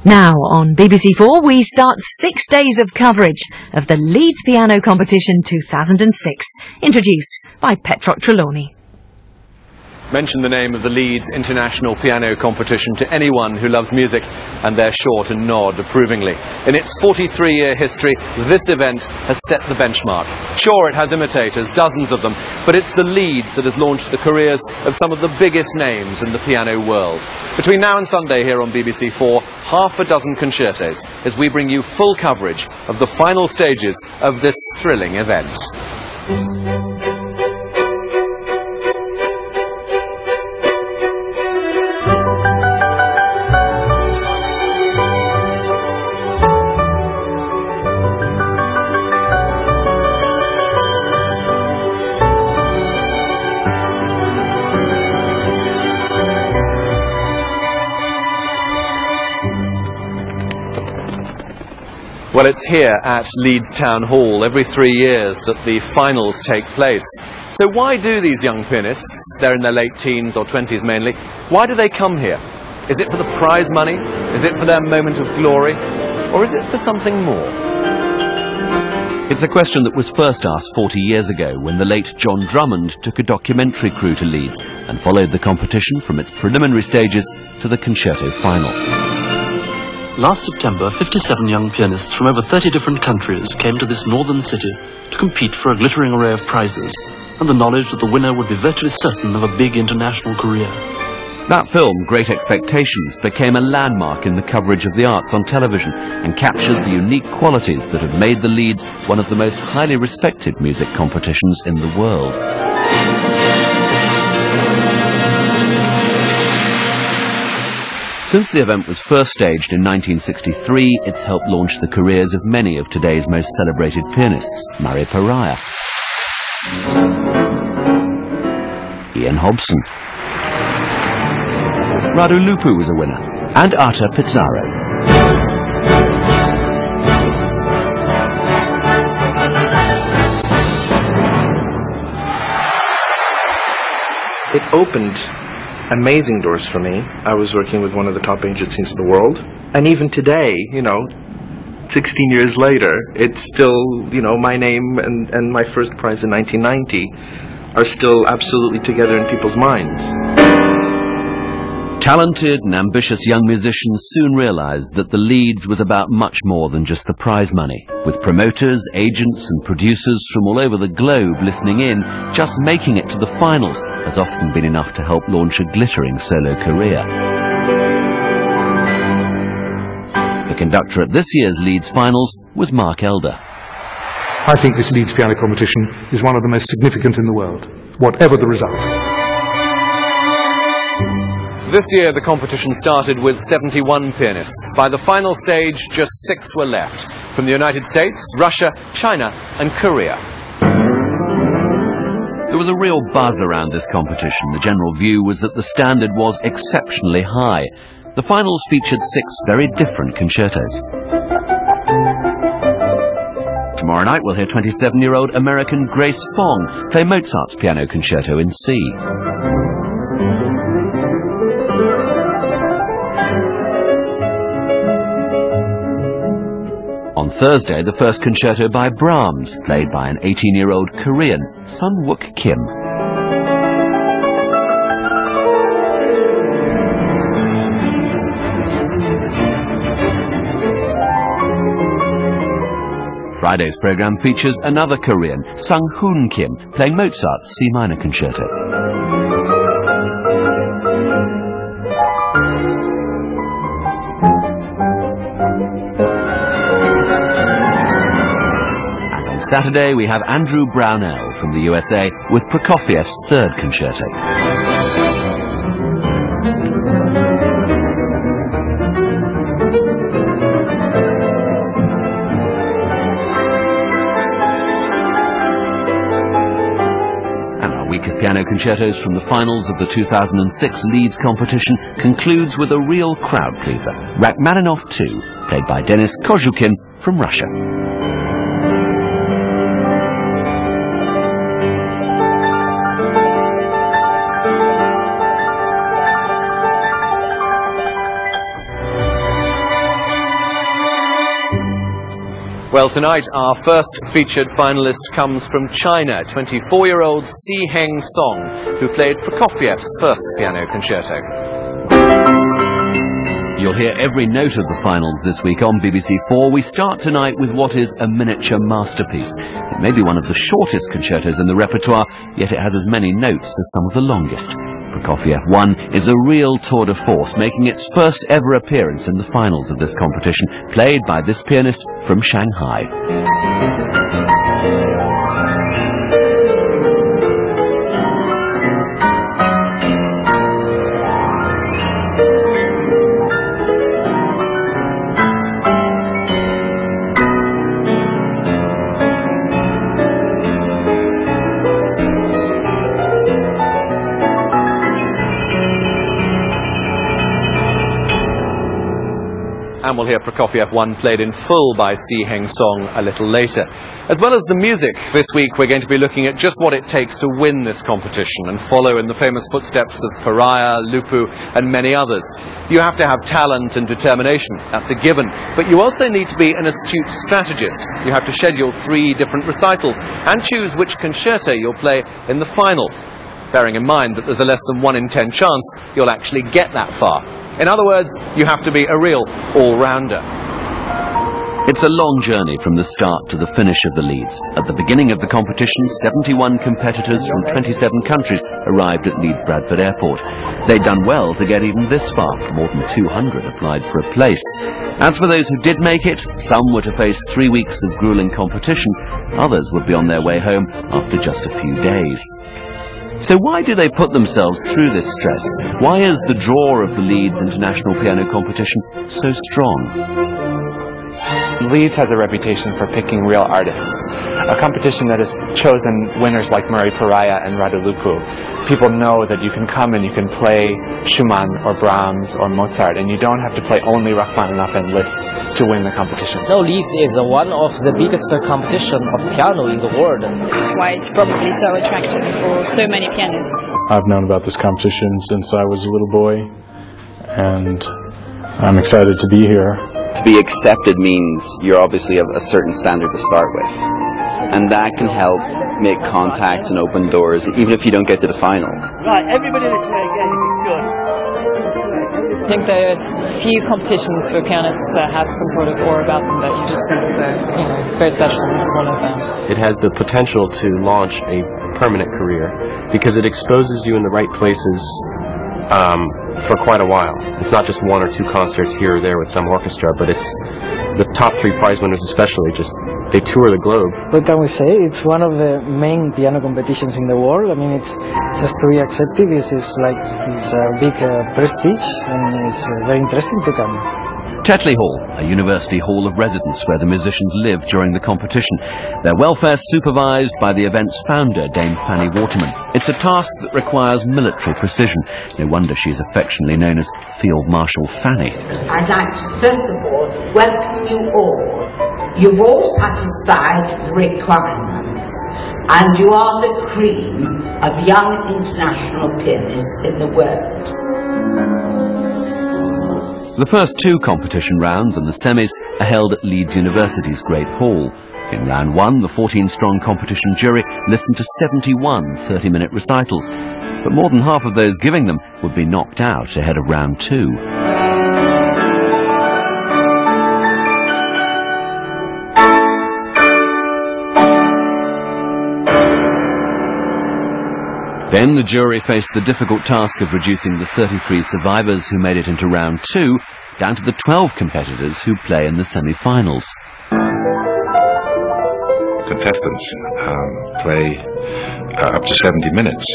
Now on BBC4 we start 6 days of coverage of the Leeds Piano Competition 2006, introduced by Petroc Trelawney. Mention the name of the Leeds International Piano Competition to anyone who loves music and they're sure to nod approvingly. In its 43-year history, this event has set the benchmark. Sure, it has imitators, dozens of them, but it's the Leeds that has launched the careers of some of the biggest names in the piano world. Between now and Sunday here on BBC4, half a dozen concertos as we bring you full coverage of the final stages of this thrilling event. Well, it's here at Leeds Town Hall every 3 years that the finals take place. So why do these young pianists, they're in their late teens or 20s mainly, why do they come here? Is it for the prize money? Is it for their moment of glory? Or is it for something more? It's a question that was first asked 40 years ago when the late John Drummond took a documentary crew to Leeds and followed the competition from its preliminary stages to the concerto final. Last September, 57 young pianists from over 30 different countries came to this northern city to compete for a glittering array of prizes and the knowledge that the winner would be virtually certain of a big international career. That film, Great Expectations, became a landmark in the coverage of the arts on television and captured the unique qualities that have made the Leeds one of the most highly respected music competitions in the world. Since the event was first staged in 1963, it's helped launch the careers of many of today's most celebrated pianists. Murray Pariah, Ian Hobson, Radu Lupu was a winner, and Arta Pizarro. It opened amazing doors for me. I was working with one of the top agencies in the world. And even today, 16 years later, it's still, my name and my first prize in 1990 are still absolutely together in people's minds. Talented and ambitious young musicians soon realized that the Leeds was about much more than just the prize money. With promoters, agents and producers from all over the globe listening in, just making it to the finals has often been enough to help launch a glittering solo career. The conductor at this year's Leeds finals was Mark Elder. I think this Leeds piano competition is one of the most significant in the world, whatever the result. This year the competition started with 71 pianists. By the final stage, just 6 were left, from the United States, Russia, China and Korea. There was a real buzz around this competition. The general view was that the standard was exceptionally high. The finals featured 6 very different concertos. Tomorrow night we'll hear 27-year-old American Grace Fong play Mozart's Piano Concerto in C. On Thursday, the first concerto by Brahms, played by an 18-year-old Korean, Sun Wook Kim. Friday's program features another Korean, Sung Hoon Kim, playing Mozart's C minor concerto. Saturday, we have Andrew Brownell from the USA with Prokofiev's third concerto. And our week of piano concertos from the finals of the 2006 Leeds competition concludes with a real crowd pleaser, Rachmaninoff 2, played by Denis Kozhukin from Russia. Well, tonight our first featured finalist comes from China, 24-year-old Siheng Song, who played Prokofiev's first piano concerto. You'll hear every note of the finals this week on BBC4. We start tonight with what is a miniature masterpiece. It may be one of the shortest concertos in the repertoire, yet it has as many notes as some of the longest. Prokofiev 1 is a real tour de force, making its first ever appearance in the finals of this competition, played by this pianist from Shanghai. And we'll hear Prokofiev 1 played in full by Siheng Song a little later. As well as the music, this week we're going to be looking at just what it takes to win this competition and follow in the famous footsteps of Pariah, Lupu and many others. You have to have talent and determination, that's a given, but you also need to be an astute strategist. You have to schedule 3 different recitals and choose which concerto you'll play in the final, bearing in mind that there's a less than 1 in 10 chance you'll actually get that far. In other words, you have to be a real all-rounder. It's a long journey from the start to the finish of the Leeds. At the beginning of the competition, 71 competitors from 27 countries arrived at Leeds Bradford Airport. They'd done well to get even this far. More than 200 applied for a place. As for those who did make it, some were to face 3 weeks of grueling competition. Others would be on their way home after just a few days. So why do they put themselves through this stress? Why is the draw of the Leeds International Piano Competition so strong? Leeds has a reputation for picking real artists. A competition that has chosen winners like Murray Pariah and Radu Lupu. People know that you can come and you can play Schumann or Brahms or Mozart, and you don't have to play only Rachmaninoff and Liszt to win the competition. So Leeds is one of the biggest competition of piano in the world. That's why it's probably so attractive for so many pianists. I've known about this competition since I was a little boy, and I'm excited to be here. To be accepted means you're obviously of a certain standard to start with, and that can help make contacts and open doors even if you don't get to the finals. Right, everybody this way again, good. I think that few competitions for pianists have some sort of aura about them that you just think they're very special, and this is one of them. It has the potential to launch a permanent career because it exposes you in the right places for quite a while. It's not just 1 or 2 concerts here or there with some orchestra, but it's the top 3 prize winners especially, they tour the globe. What can we say? It's one of the main piano competitions in the world. I mean, it's just to be accepted. It's a big prestige, and it's very interesting to come. Tetley Hall, a university hall of residence where the musicians live during the competition. Their welfare supervised by the event's founder, Dame Fanny Waterman. It's a task that requires military precision. No wonder she's affectionately known as Field Marshal Fanny. I'd like to first of all welcome you all. You've all satisfied the requirements, and you are the cream of young international pianists in the world. The first 2 competition rounds and the semis are held at Leeds University's Great Hall. In round 1, the 14-strong competition jury listened to 71 30-minute recitals, but more than half of those giving them would be knocked out ahead of round 2. Then the jury faced the difficult task of reducing the 33 survivors who made it into round 2 down to the 12 competitors who play in the semi-finals. Contestants play up to 70 minutes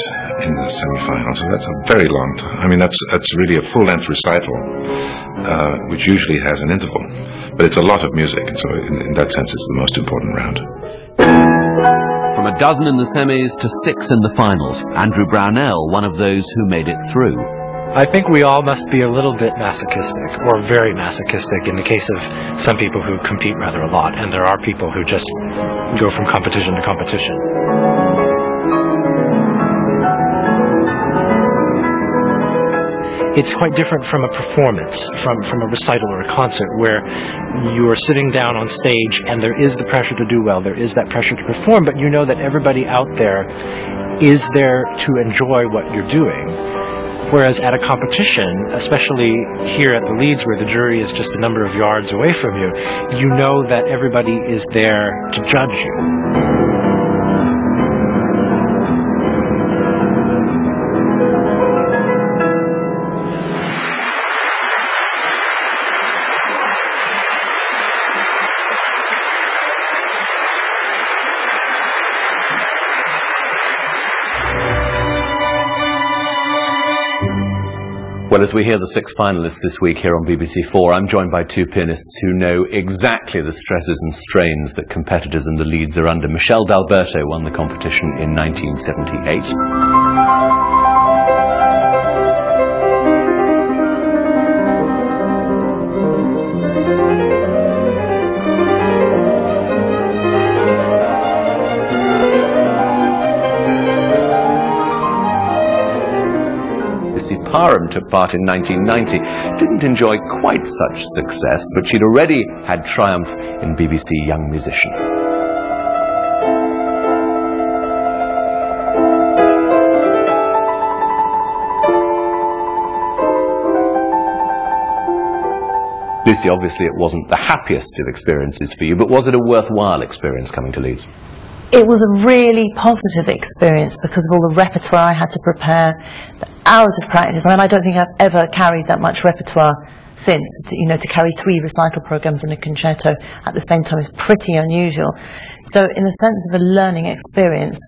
in the semi-finals, so that's a very long time. I mean, that's really a full-length recital, which usually has an interval, but it's a lot of music, and so in that sense it's the most important round. From a dozen in the semis to 6 in the finals, Andrew Brownell, one of those who made it through. I think we all must be a little bit masochistic, or very masochistic in the case of some people who compete rather a lot, and there are people who just go from competition to competition. it's quite different from a performance, from a recital or a concert, where you are sitting down on stage and there is the pressure to do well, there is that pressure to perform, but you know that everybody out there is there to enjoy what you're doing. Whereas at a competition, especially here at the Leeds, where the jury is just a number of yards away from you, you know that everybody is there to judge you. Well, as we hear the 6 finalists this week here on BBC4, I'm joined by 2 pianists who know exactly the stresses and strains that competitors in the Leeds are under. Michel D'Alberto won the competition in 1978. Parham took part in 1990, didn't enjoy quite such success, but she'd already had triumph in BBC Young Musician. Lucy, obviously it wasn't the happiest of experiences for you, but was it a worthwhile experience coming to Leeds? It was a really positive experience because of all the repertoire I had to prepare, the hours of practice. I mean, I don't think I've ever carried that much repertoire since. To carry 3 recital programs and a concerto at the same time is pretty unusual. So in the sense of a learning experience,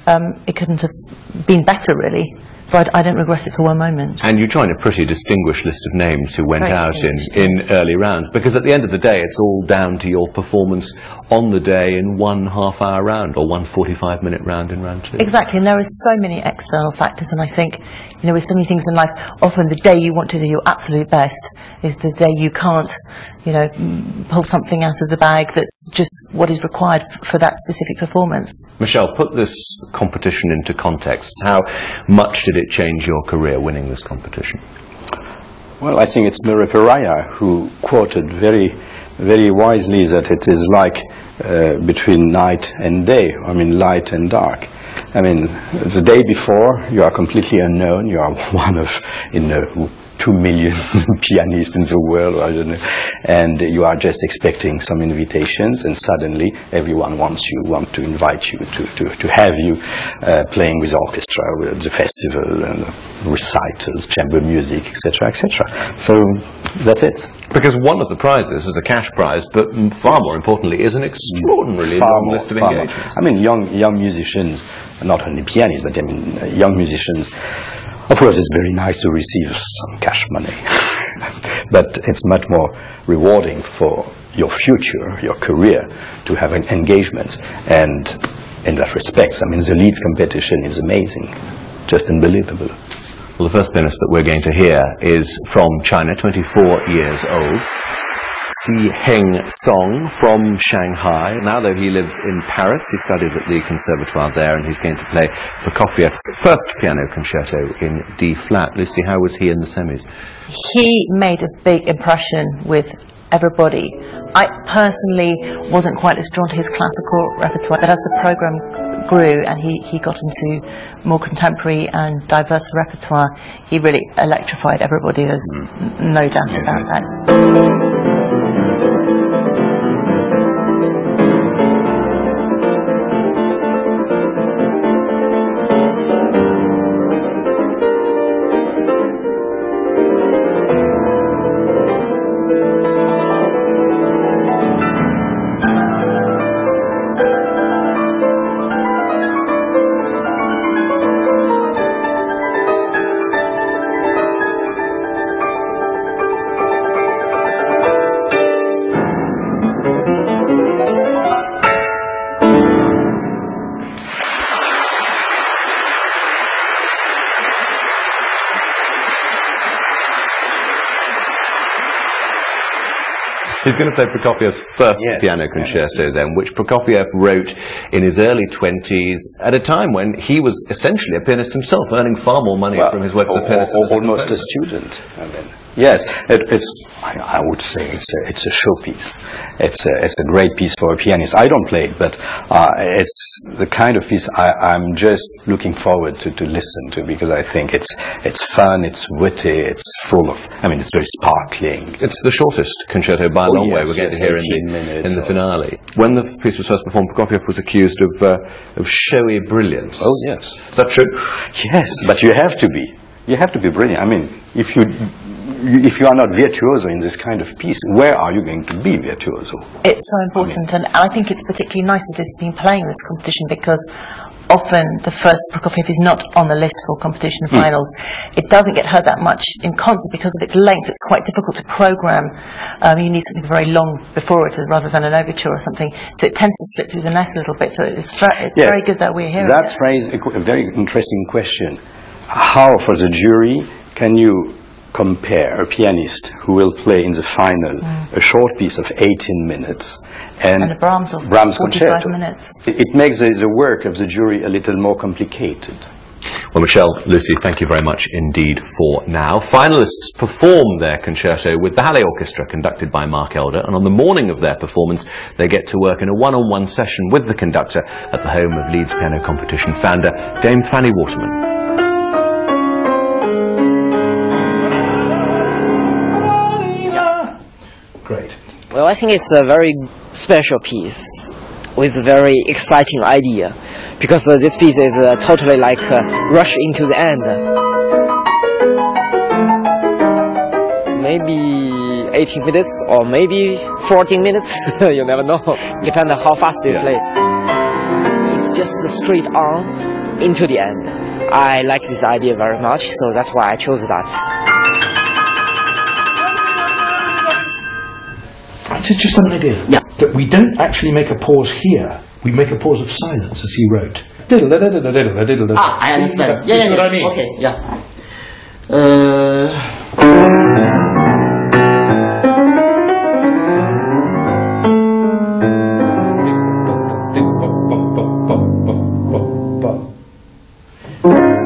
it couldn't have been better, really. So I don't regret it for one moment. And you joined a pretty distinguished list of names who went out in early rounds, because at the end of the day it's all down to your performance on the day in 1 half-hour round or 1 45-minute round in round 2. Exactly, and there are so many external factors, and I think, with so many things in life, often the day you want to do your absolute best is the day you can't, pull something out of the bag that's just what is required for that specific performance. Michel, put this competition into context. How much did it change your career winning this competition? Well, I think it's Mary Pariah who quoted very, very wisely that it is like between night and day, light and dark. The day before you are completely unknown, you are one of 2 million pianists in the world, I don't know, and you are just expecting some invitations, and suddenly everyone wants to invite you to have you playing with orchestra, with the festival, and recitals, chamber music, etc., etc. So that's it. Because one of the prizes is a cash prize, but far more importantly is an extraordinarily long list of engagements. Young musicians, not only pianists, but young musicians. Of course, it's very nice to receive some cash money, but it's much more rewarding for your future, your career, to have engagements. And in that respect, the Leeds competition is amazing, just unbelievable. Well, the first pianist that we're going to hear is from China, 24 years old. Siheng Song from Shanghai. Now, though, he lives in Paris. He studies at the Conservatoire there, and he's going to play Prokofiev's first piano concerto in D-flat. Lucy, how was he in the semis? He made a big impression with everybody. I personally wasn't quite as drawn to his classical repertoire, but as the programme grew and he got into more contemporary and diverse repertoire, he really electrified everybody. There's no doubt about that. He's going to play Prokofiev's first piano concerto then, which Prokofiev wrote in his early 20s at a time when he was essentially a pianist himself, earning far more money from his work as a pianist. Almost a student. I mean, yes, I would say it's a showpiece. It's a great piece for a pianist. I don't play it, but it's the kind of piece I'm just looking forward to listen to, because I think it's fun, it's witty, it's full of, I mean, it's very sparkling. It's the shortest concerto by a long way. We're going to hear in the finale. When the piece was first performed, Prokofiev was accused of showy brilliance. Oh yes, is that true? Yes, but you have to be. You have to be brilliant. I mean, if you are not virtuoso in this kind of piece, where are you going to be virtuoso? It's so important, and I think it's particularly nice that it's been playing this competition, because often the first Prokofiev is not on the list for competition finals. It doesn't get heard that much in concert because of its length. It's quite difficult to program. You need something very long before it rather than an overture or something. So it tends to slip through the net a little bit. So it's very good that we're hearing that phrase, a very interesting question. How, for the jury, can you compare a pianist who will play in the final a short piece of 18 minutes and a Brahms of 45 concerto? minutes? It makes the work of the jury a little more complicated. Well, Michelle, Lucy, thank you very much indeed for now. Finalists perform their concerto with the Halle Orchestra, conducted by Mark Elder, and on the morning of their performance, they get to work in a one-on-one session with the conductor at the home of Leeds Piano Competition founder Dame Fanny Waterman. Great. Well, I think it's a very special piece with a very exciting idea, because this piece is totally like rush into the end. Maybe 18 minutes or maybe 14 minutes, you never know, depending on how fast you play. It's just straight on into the end. I like this idea very much, so that's why I chose that. Just an idea. Yeah. That we don't actually make a pause here. We make a pause of silence, as he wrote. I understand. Yeah, what I mean. Okay, yeah.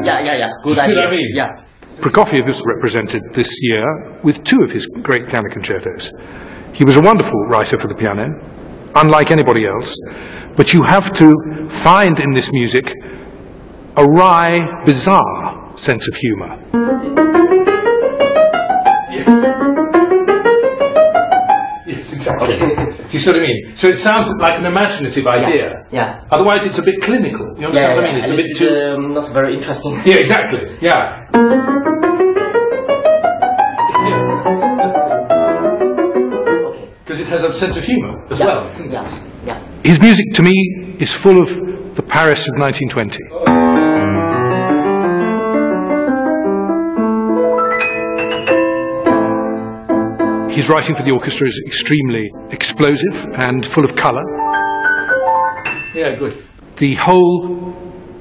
Yeah. Good idea. What I mean? Yeah. Prokofiev is represented this year with two of his great piano concertos. He was a wonderful writer for the piano, unlike anybody else, but you have to find in this music a wry, bizarre sense of humour. Yes, exactly. Do you see what I mean? So it sounds like an imaginative idea. Yeah. Otherwise it's a bit clinical. You understand what I mean? It's a bit too... not very interesting. Yeah, exactly. Yeah. Because it has a sense of humour as well. Yeah. His music, to me, is full of the Paris of 1920. His writing for the orchestra is extremely explosive and full of colour. Yeah, good. The whole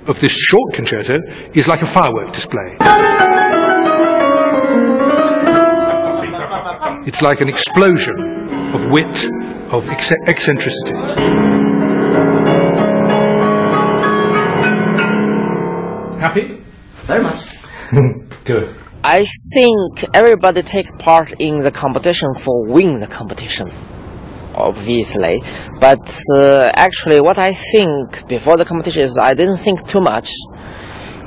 of this short concerto is like a firework display. It's like an explosion of wit, of eccentricity. Happy? Very much. Good. I think everybody take part in the competition for win the competition, obviously. But actually what I think before the competition is I didn't think too much,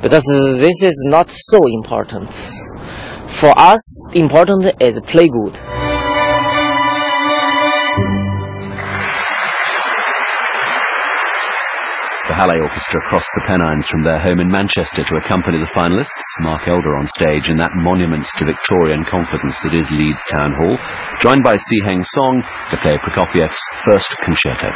because this is not so important. For us, important is play good. The Halle Orchestra crossed the Pennines from their home in Manchester to accompany the finalists, Mark Elder on stage in that monument to Victorian confidence that is Leeds Town Hall, joined by Siheng Song to play Prokofiev's first concerto.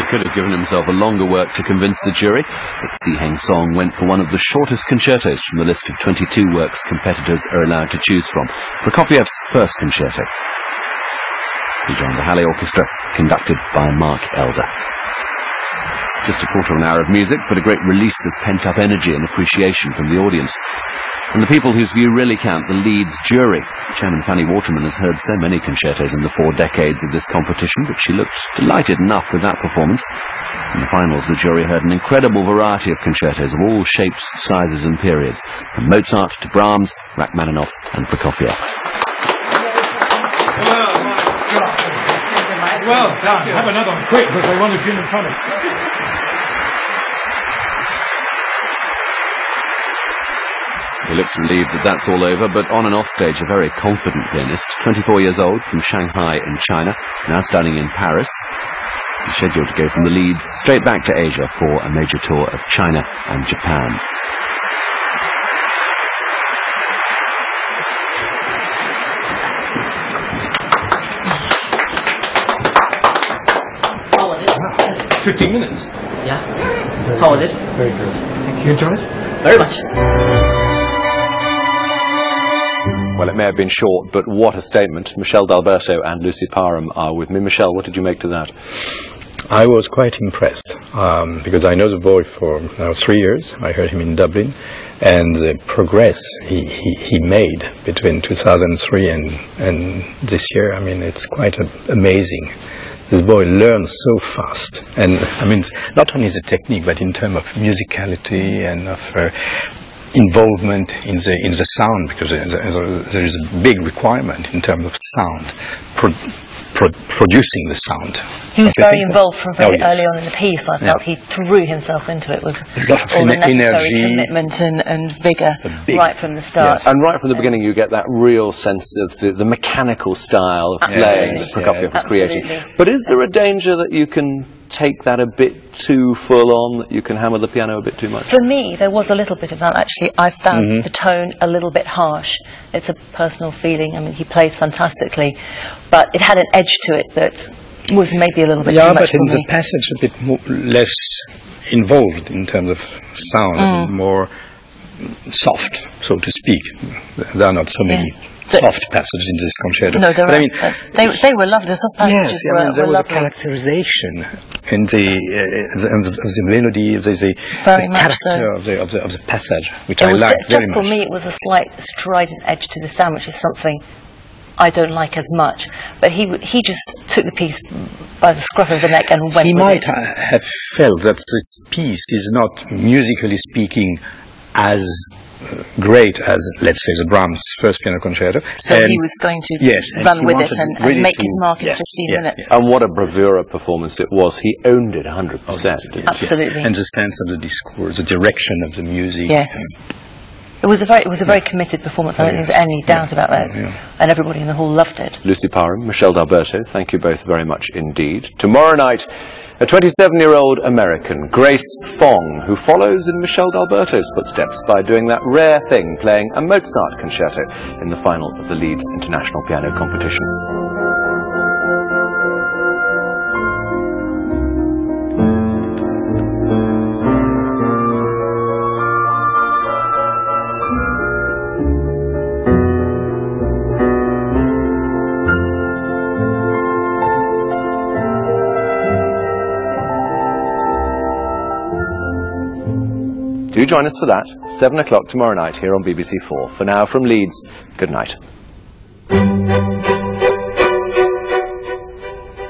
could have given himself a longer work to convince the jury, but Siheng Song went for one of the shortest concertos from the list of 22 works competitors are allowed to choose from, Prokofiev's first concerto. He joined the Halle Orchestra, conducted by Mark Elder. Just a quarter of an hour of music, but a great release of pent-up energy and appreciation from the audience. And the people whose view really count, the Leeds jury. Chairman Fanny Waterman has heard so many concertos in the 4 decades of this competition, but she looked delighted enough with that performance. In the finals, the jury heard an incredible variety of concertos of all shapes, sizes and periods, from Mozart to Brahms, Rachmaninoff and Prokofiev. Well done. Have another one quick, because they want a gin and tonic. He looks relieved that that's all over, but on and off stage, a very confident pianist, 24 years old, from Shanghai in China, now studying in Paris. He's scheduled to go from the Leeds straight back to Asia for a major tour of China and Japan. How was it? 15 minutes. Yeah. How was it? Very good. Thank you. You enjoyed it? Very much. Well, it may have been short, but what a statement. Michel D'Alberto and Lucy Parham are with me. Michel, what did you make to that? I was quite impressed because I know the boy for now 3 years. I heard him in Dublin, and the progress he made between 2003 and this year, I mean, it's quite amazing. This boy learns so fast, and I mean, not only the technique, but in terms of musicality and of involvement in the sound, because there is a big requirement in terms of sound, producing the sound. He was very involved from very early on in the piece. I felt he threw himself into it with all the necessary commitment and vigour right from the start. Yes. And right from the beginning you get that real sense of the mechanical style of playing that Prokofiev was creating. But is there a danger that you can take that a bit too full on, that you can hammer the piano a bit too much? For me, there was a little bit of that, actually. I found the tone a little bit harsh. It's a personal feeling. I mean, he plays fantastically, but it had an edge to it that was maybe a little bit too much for me. Yeah, but in the passage a bit less involved in terms of sound, more soft, so to speak. There are not so many soft passages in this concerto. No, I mean, they were lovely. The soft passages were lovely. There was lovely. A characterization in the melody, the character of the passage, which I liked very much. Just for me, it was a slight strident edge to the sound, which is something I don't like as much. But he just took the piece by the scruff of the neck and went with it. He might have felt that this piece is not, musically speaking, as great as, let's say, the Brahms first piano concerto. So he was going to run with it and make his mark in 15 minutes. And what a bravura performance it was. He owned it 100%. Absolutely. And the sense of the discourse, the direction of the music. Yes. It was a very committed performance. I don't think there's any doubt about that. And everybody in the hall loved it. Lucy Parham, Michel D'Alberto, thank you both very much indeed. Tomorrow night, a 27-year-old American, Grace Fong, who follows in Michel D'Alberto's footsteps by doing that rare thing, playing a Mozart concerto in the final of the Leeds International Piano Competition. Do join us for that, 7 o'clock tomorrow night here on BBC4. For now, from Leeds, good night.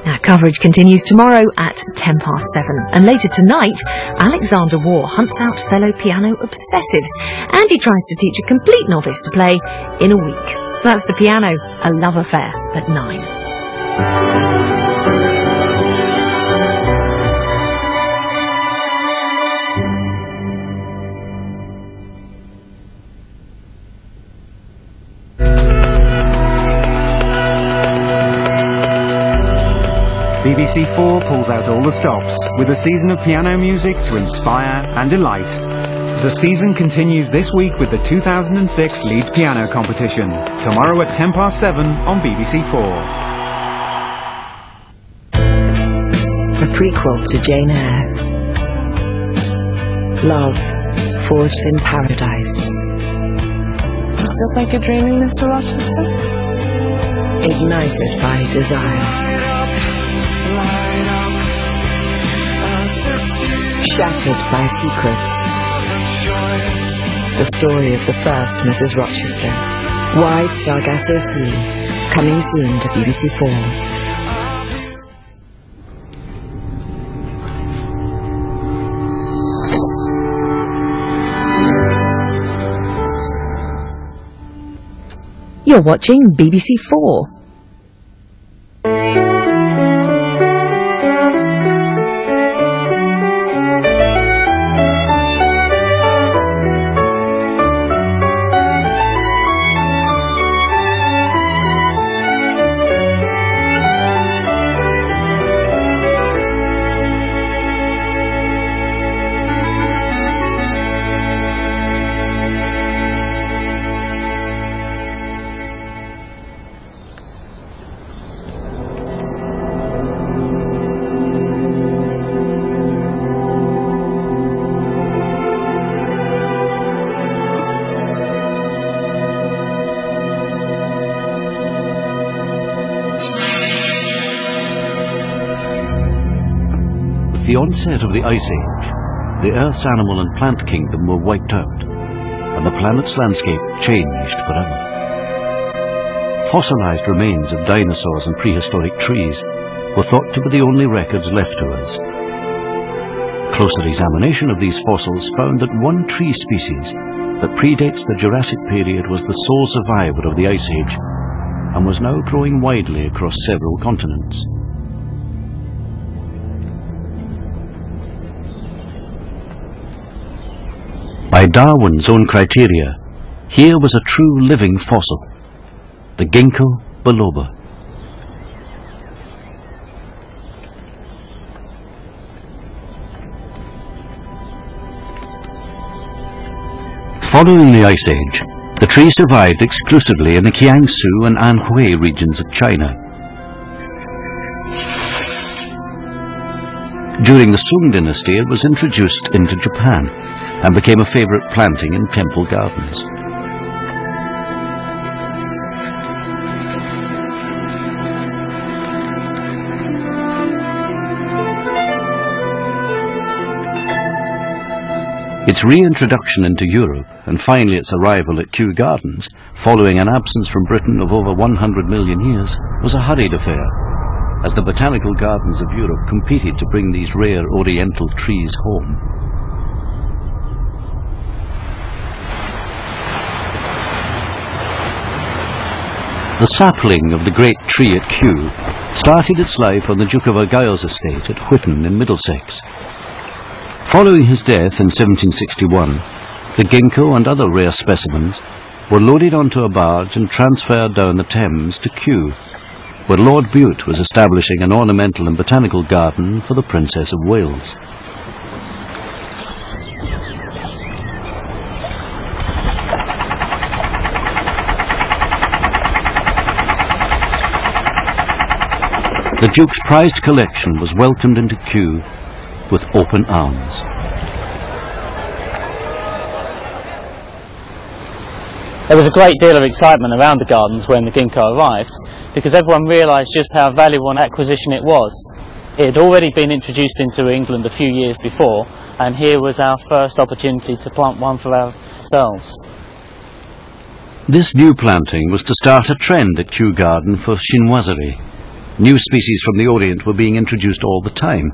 Our coverage continues tomorrow at 7:10. And later tonight, Alexander Waugh hunts out fellow piano obsessives, and he tries to teach a complete novice to play in a week. That's The Piano, a love affair at 9. BBC4 pulls out all the stops with a season of piano music to inspire and delight. The season continues this week with the 2006 Leeds Piano Competition, tomorrow at 7:10 on BBC4. The prequel to Jane Eyre. Love, forged in paradise. Still think you're dreaming, Mr. Rochester? Ignited by desire. Shattered by secrets. The story of the first Mrs. Rochester. Wide Sargasso Sea. Coming soon to BBC 4. You're watching BBC 4. With the onset of the Ice Age, the Earth's animal and plant kingdom were wiped out, and the planet's landscape changed forever. Fossilized remains of dinosaurs and prehistoric trees were thought to be the only records left to us. Closer examination of these fossils found that one tree species that predates the Jurassic period was the sole survivor of the Ice Age, and was now growing widely across several continents. By Darwin's own criteria, here was a true living fossil, the Ginkgo biloba. Following the Ice Age, the tree survived exclusively in the Jiangsu and Anhui regions of China. During the Sung dynasty, it was introduced into Japan and became a favorite planting in temple gardens. Its reintroduction into Europe, and finally its arrival at Kew Gardens, following an absence from Britain of over 100 million years, was a hurried affair, as the botanical gardens of Europe competed to bring these rare oriental trees home. The sapling of the great tree at Kew started its life on the Duke of Argyll's estate at Whitton in Middlesex. Following his death in 1761, the ginkgo and other rare specimens were loaded onto a barge and transferred down the Thames to Kew, where Lord Bute was establishing an ornamental and botanical garden for the Princess of Wales. The Duke's prized collection was welcomed into Kew with open arms. There was a great deal of excitement around the gardens when the ginkgo arrived, because everyone realised just how valuable an acquisition it was. It had already been introduced into England a few years before, and here was our first opportunity to plant one for ourselves. This new planting was to start a trend at Kew Garden for chinoiserie. New species from the Orient were being introduced all the time,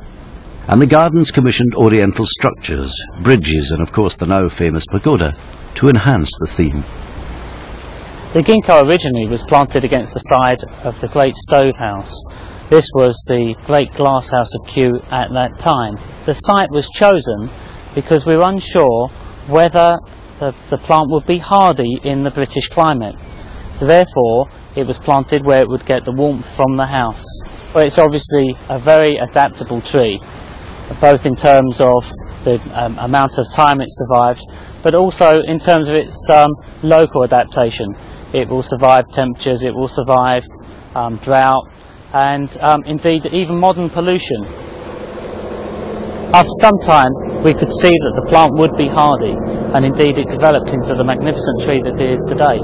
and the gardens commissioned oriental structures, bridges, and of course the now famous pagoda to enhance the theme. The ginkgo originally was planted against the side of the Great Stove House. This was the great glass house of Kew at that time. The site was chosen because we were unsure whether the plant would be hardy in the British climate. So therefore it was planted where it would get the warmth from the house. Well, it's obviously a very adaptable tree, both in terms of the amount of time it survived, but also in terms of its local adaptation. It will survive temperatures, it will survive drought, and indeed even modern pollution. After some time, we could see that the plant would be hardy, and indeed it developed into the magnificent tree that it is today.